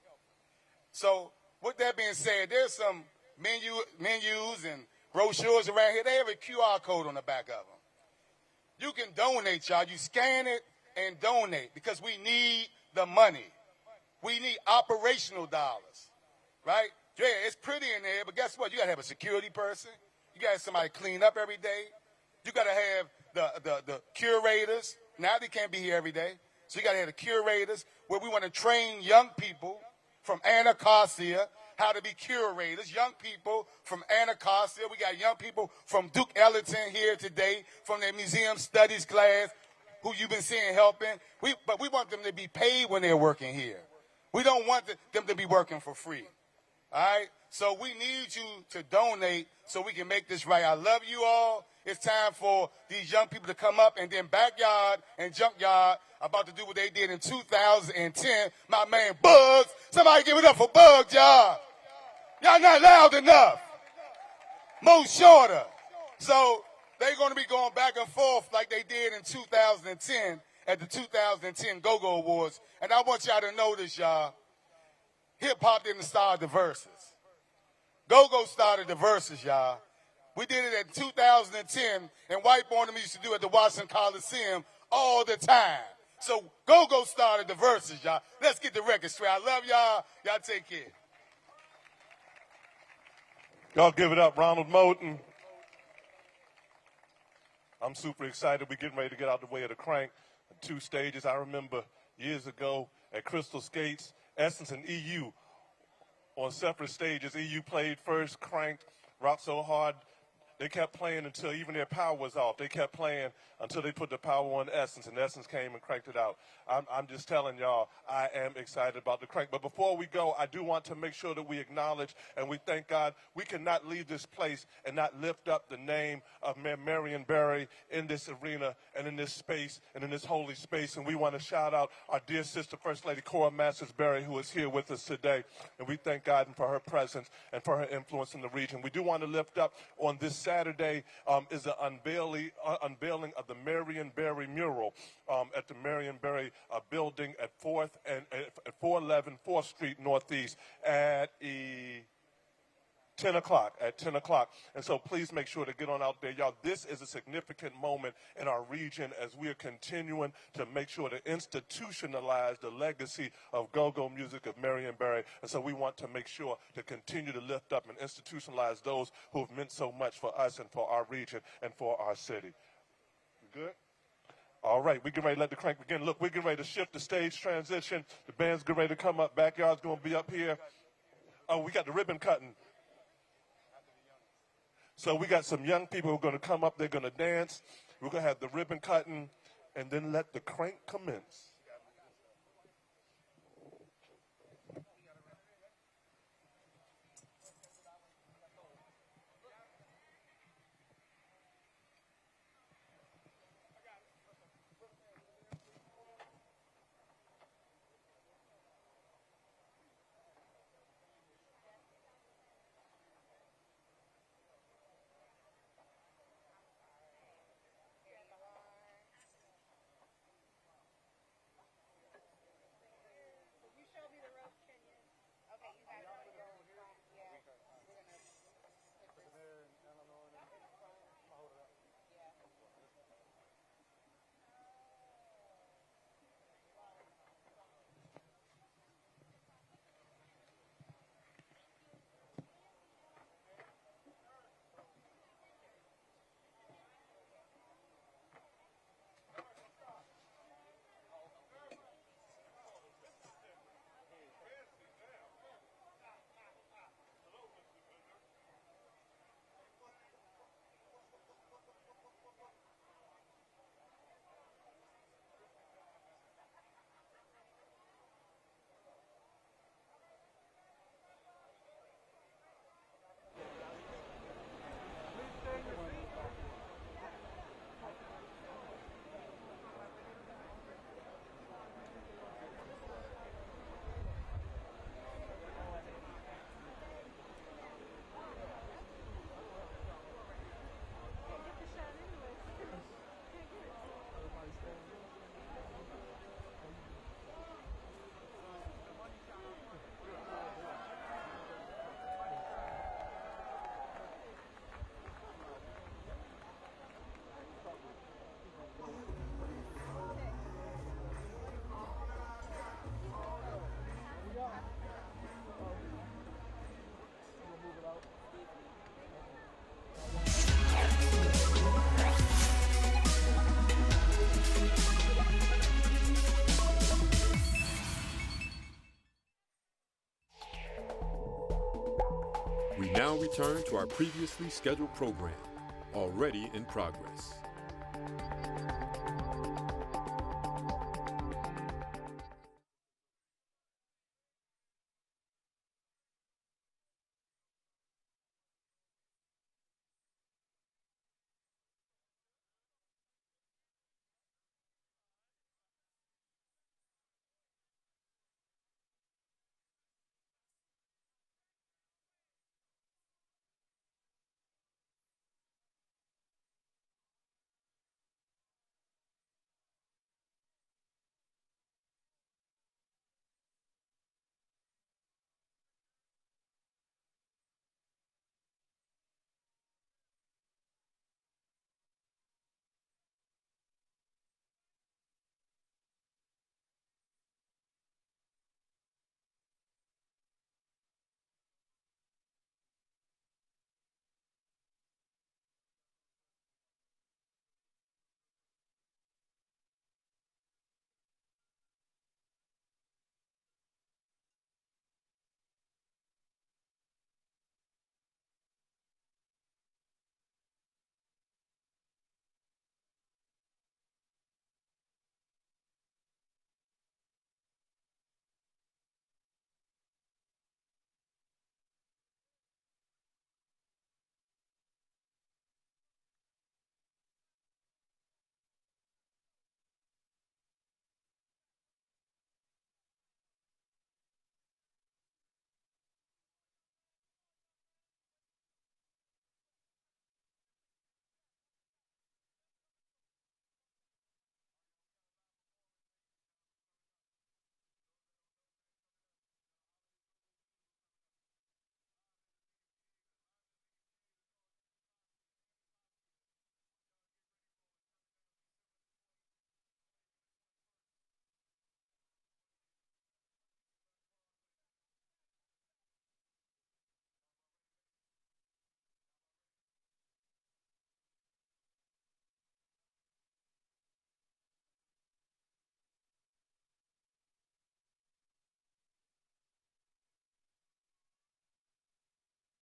So, with that being said, there's some menus and brochures around here. They have a QR code on the back of them. You can donate, y'all. You scan it and donate because we need the money. We need operational dollars, right? Yeah, it's pretty in there, but guess what? You got to have a security person. You got to have somebody clean up every day. You got to have the curators. Now they can't be here every day. So you got to have the curators where we want to train young people from Anacostia how to be curators, young people from Anacostia. We got young people from Duke Ellington here today from their museum studies class who you've been seeing helping. But we want them to be paid when they're working here. We don't want them to be working for free. All right? So we need you to donate so we can make this right. I love you all. It's time for these young people to come up, and then Backyard and Junkyard about to do what they did in 2010. My man Bugs. Somebody give it up for Bugs, y'all. Y'all not loud enough. Mo Shorter. So they're going to be going back and forth like they did in 2010 at the 2010 Go-Go Awards. And I want y'all to know this, y'all. Hip-hop didn't start the verses. Go-Go started the verses, y'all. We did it in 2010, and White Barnum used to do it at the Washington Coliseum all the time. So Go-Go started the verses, y'all. Let's get the record straight. I love y'all. Y'all take care. Y'all give it up, Ronald Moten. I'm super excited. We're getting ready to get out the way of the crank. 2 stages. I remember years ago at Crystal Skates, Essence and EU on separate stages. EU played first, cranked, rocked so hard. They kept playing until even their power was off. They kept playing until they put the power on Essence, and Essence came and cranked it out. I'm just telling y'all, I am excited about the crank. But before we go, I do want to make sure that we acknowledge and we thank God. We cannot leave this place and not lift up the name of Marion Barry in this arena and in this space and in this holy space. And we want to shout out our dear sister, First Lady Cora Masters Barry, who is here with us today. And we thank God for her presence and for her influence in the region. We do want to lift up on this Saturday is the unveiling of the Marion Berry mural at the Marion Berry building at 411 4th Street Northeast at 10 o'clock, And so please make sure to get on out there. Y'all, this is a significant moment in our region as we are continuing to make sure to institutionalize the legacy of go-go music of Marion Berry. And so we want to make sure to continue to lift up and institutionalize those who have meant so much for us and for our region and for our city. We good? All right, we get ready to let the crank begin. Look, we're getting ready to shift the stage transition. The band's getting ready to come up. Backyard's going to be up here. Oh, we got the ribbon cutting. So we got some young people who are going to come up. They're going to dance. We're going to have the ribbon cutting, and then let the crank commence. We now return to our previously scheduled program, already in progress.